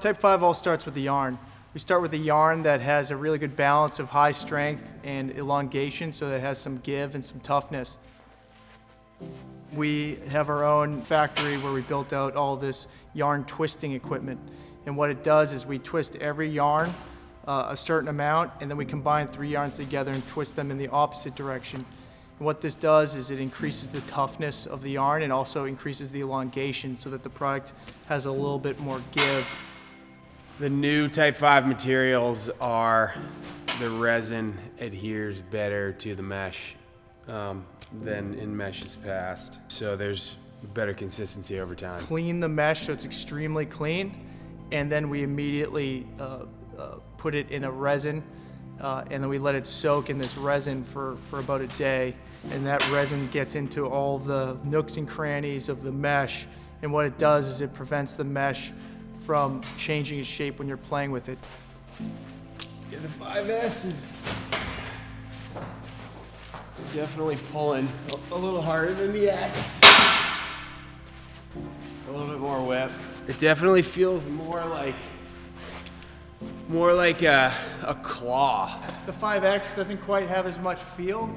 Type 5 all starts with the yarn. We start with a yarn that has a really good balance of high strength and elongation, so that it has some give and some toughness. We have our own factory where we built out all this yarn twisting equipment. And what it does is we twist every yarn a certain amount, and then we combine 3 yarns together and twist them in the opposite direction. And what this does is it increases the toughness of the yarn and also increases the elongation so that the product has a little bit more give. The new Type 5 materials are the resin adheres better to the mesh than in meshes past. So there's better consistency over time. Clean the mesh so it's extremely clean, and then we immediately put it in a resin, and then we let it soak in this resin for about a day, and that resin gets into all the nooks and crannies of the mesh, and what it does is it prevents the mesh from changing its shape when you're playing with it. Yeah, the 5S is definitely pulling a little harder than the X. A little bit more whip. It definitely feels more like a claw. The 5X doesn't quite have as much feel,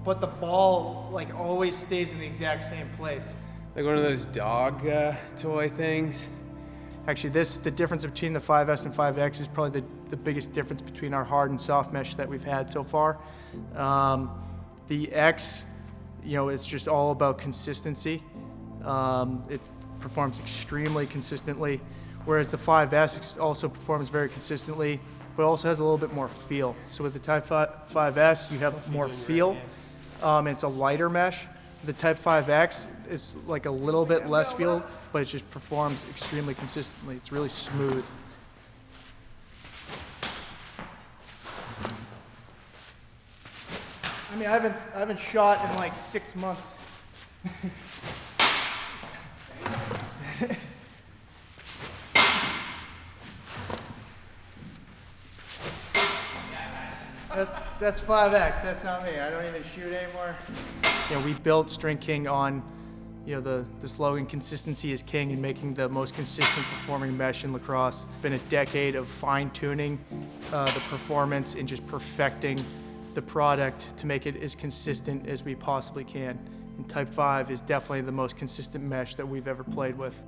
but the ball like always stays in the exact same place. Like one of those dog toy things. Actually, the difference between the 5S and 5X is probably the biggest difference between our hard and soft mesh that we've had so far. The X, it's just all about consistency. It performs extremely consistently, whereas the 5S also performs very consistently, but also has a little bit more feel. So with the Type 5S, you have more feel. It's a lighter mesh. The Type 5X is like a little bit less feel, but it just performs extremely consistently. It's really smooth. I mean, I haven't shot in like 6 months. That's 5X. That's not me. I don't even shoot anymore. We built StringKing on, the slogan "Consistency is king" and making the most consistent performing mesh in lacrosse. It's been a decade of fine-tuning the performance and just perfecting the product to make it as consistent as we possibly can. And Type 5 is definitely the most consistent mesh that we've ever played with.